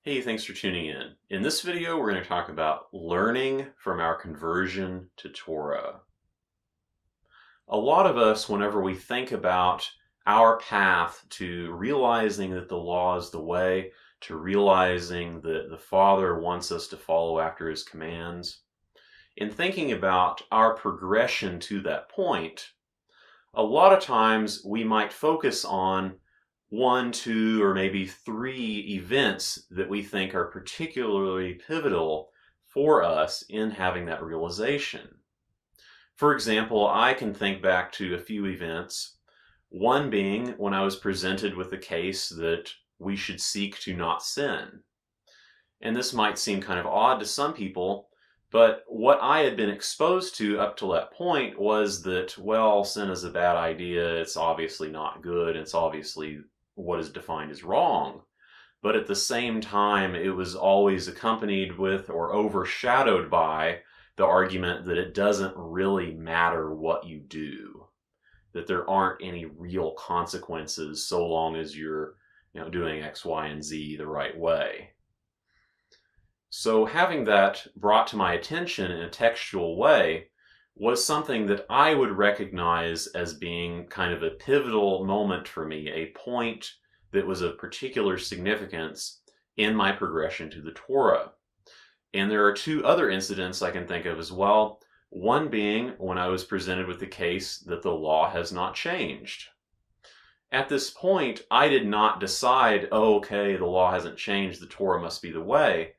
Hey, thanks for tuning in. In this video, we're going to talk about learning from our conversion to Torah. A lot of us, whenever we think about our path to realizing that the law is the way, to realizing that the Father wants us to follow after His commands, in thinking about our progression to that point, a lot of times we might focus on one, two, or maybe three events that we think are particularly pivotal for us in having that realization. For example, I can think back to a few events, one being when I was presented with the case that we should seek to not sin. And this might seem kind of odd to some people, but what I had been exposed to up to that point was that, well, sin is a bad idea, it's obviously not good, it's obviously what is defined as wrong. But at the same time, it was always accompanied with or overshadowed by the argument that it doesn't really matter what you do, that there aren't any real consequences so long as you're doing X, Y, and Z the right way. So having that brought to my attention in a textual way was something that I would recognize as being kind of a pivotal moment for me, a point that was of particular significance in my progression to the Torah. And there are two other incidents I can think of as well, one being when I was presented with the case that the law has not changed. At this point, I did not decide, oh, okay, the law hasn't changed, the Torah must be the way.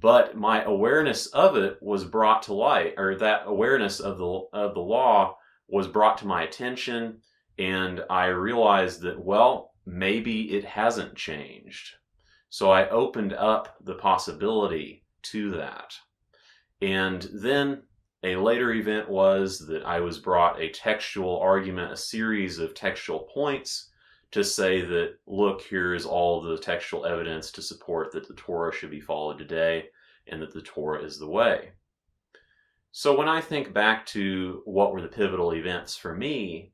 But my awareness of it was brought to light, or that awareness of the law was brought to my attention, and I realized that, well, maybe it hasn't changed. So I opened up the possibility to that. And then a later event was that I was brought a textual argument, a series of textual points to say that, look, here's all the textual evidence to support that the Torah should be followed today and that the Torah is the way. So when I think back to what were the pivotal events for me,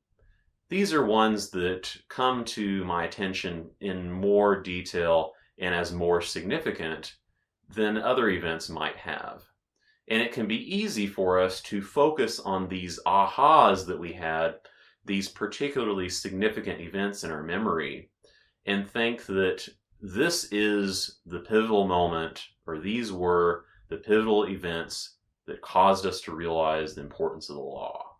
these are ones that come to my attention in more detail and as more significant than other events might have. And it can be easy for us to focus on these ahas that we had, these particularly significant events in our memory, and think that this is the pivotal moment, or these were the pivotal events that caused us to realize the importance of the law.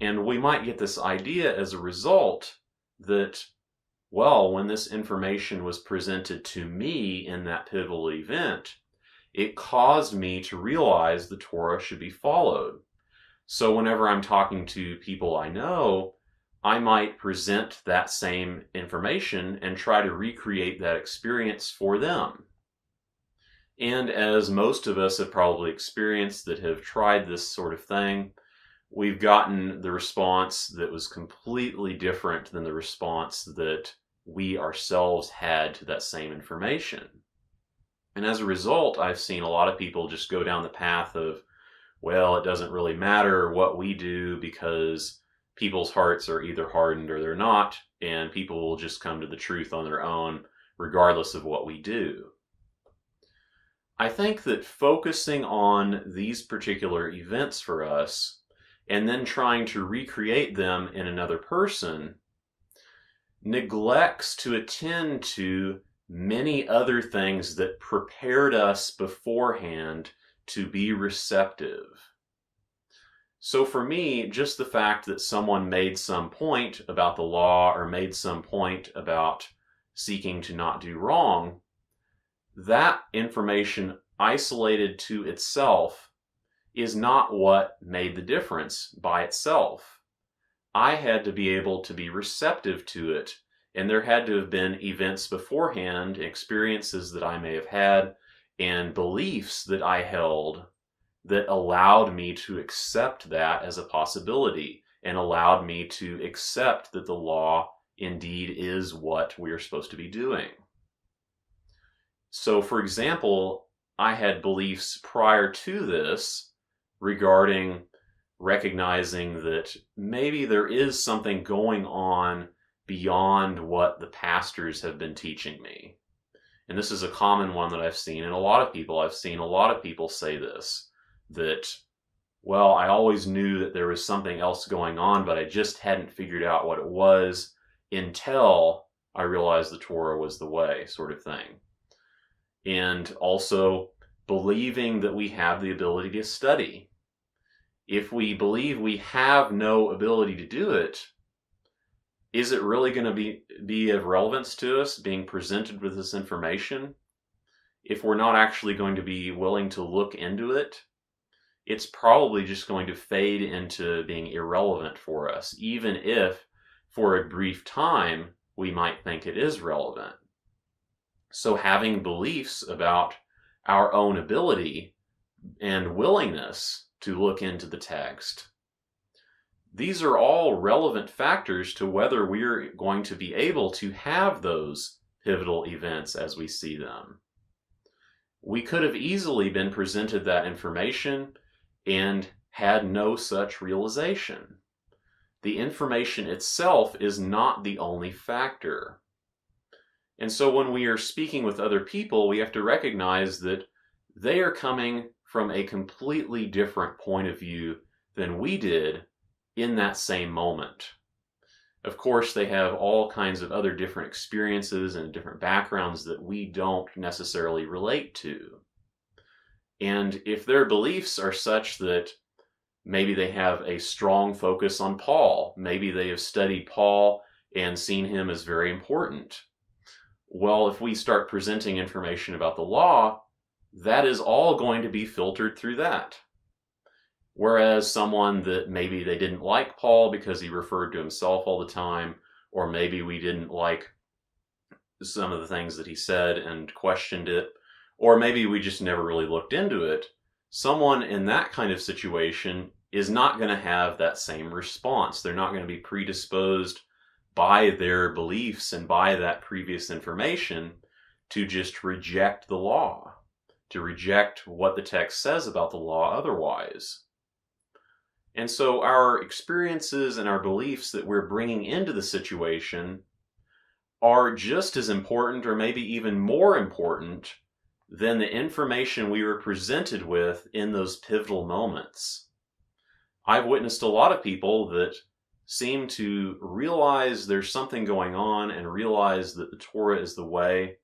And we might get this idea as a result that, well, when this information was presented to me in that pivotal event, it caused me to realize the Torah should be followed. So whenever I'm talking to people I know, I might present that same information and try to recreate that experience for them. And as most of us have probably experienced that have tried this sort of thing, we've gotten the response that was completely different than the response that we ourselves had to that same information. And as a result, I've seen a lot of people just go down the path of, well, it doesn't really matter what we do because people's hearts are either hardened or they're not, and people will just come to the truth on their own regardless of what we do. I think that focusing on these particular events for us and then trying to recreate them in another person neglects to attend to many other things that prepared us beforehand to be receptive. So for me, just the fact that someone made some point about the law or made some point about seeking to not do wrong, that information isolated to itself is not what made the difference by itself. I had to be able to be receptive to it, and there had to have been events beforehand, experiences that I may have had, and beliefs that I held that allowed me to accept that as a possibility and allowed me to accept that the law indeed is what we are supposed to be doing. So, for example, I had beliefs prior to this regarding recognizing that maybe there is something going on beyond what the pastors have been teaching me. And this is a common one that I've seen in a lot of people. I've seen a lot of people say this, that, well, I always knew that there was something else going on, but I just hadn't figured out what it was until I realized the Torah was the way, sort of thing. And also believing that we have the ability to study. If we believe we have no ability to do it, is it really going to be of relevance to us being presented with this information? If we're not actually going to be willing to look into it, it's probably just going to fade into being irrelevant for us, even if for a brief time we might think it is relevant. So having beliefs about our own ability and willingness to look into the text, these are all relevant factors to whether we're going to be able to have those pivotal events as we see them. We could have easily been presented that information and had no such realization. The information itself is not the only factor. And so when we are speaking with other people, we have to recognize that they are coming from a completely different point of view than we did in that same moment. Of course, they have all kinds of other different experiences and different backgrounds that we don't necessarily relate to. And if their beliefs are such that maybe they have a strong focus on Paul, maybe they have studied Paul and seen him as very important, well, if we start presenting information about the law, that is all going to be filtered through that. Whereas someone that maybe they didn't like Paul because he referred to himself all the time, or maybe we didn't like some of the things that he said and questioned it, or maybe we just never really looked into it, someone in that kind of situation is not going to have that same response. They're not going to be predisposed by their beliefs and by that previous information to just reject the law, to reject what the text says about the law otherwise. And so our experiences and our beliefs that we're bringing into the situation are just as important, or maybe even more important, than the information we were presented with in those pivotal moments. I've witnessed a lot of people that seem to realize there's something going on and realize that the Torah is the way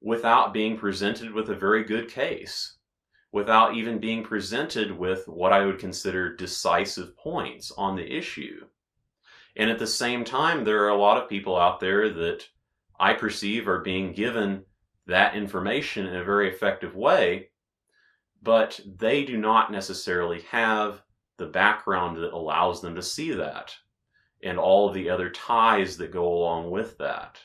without being presented with a very good case, without even being presented with what I would consider decisive points on the issue. And at the same time, there are a lot of people out there that I perceive are being given that information in a very effective way, but they do not necessarily have the background that allows them to see that, and all of the other ties that go along with that.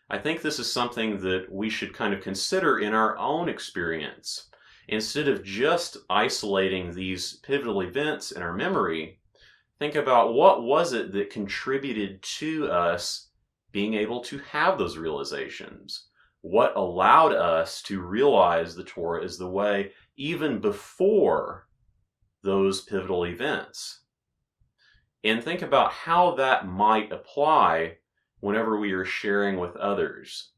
I think this is something that we should kind of consider in our own experience. Instead of just isolating these pivotal events in our memory, think about what was it that contributed to us being able to have those realizations. What allowed us to realize the Torah is the way even before those pivotal events. And think about how that might apply whenever we are sharing with others,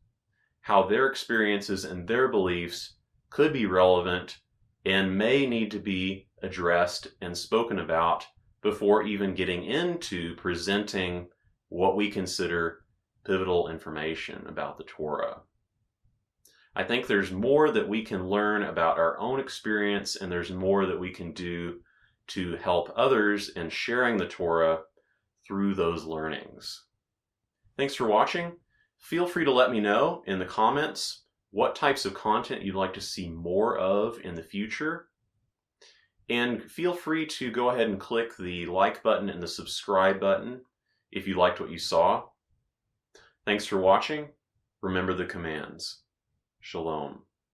how their experiences and their beliefs could be relevant and may need to be addressed and spoken about before even getting into presenting what we consider pivotal information about the Torah. I think there's more that we can learn about our own experience, and there's more that we can do to help others in sharing the Torah through those learnings. Thanks for watching. Feel free to let me know in the comments what types of content you'd like to see more of in the future. And feel free to go ahead and click the like button and the subscribe button if you liked what you saw. Thanks for watching. Remember the commands. Shalom.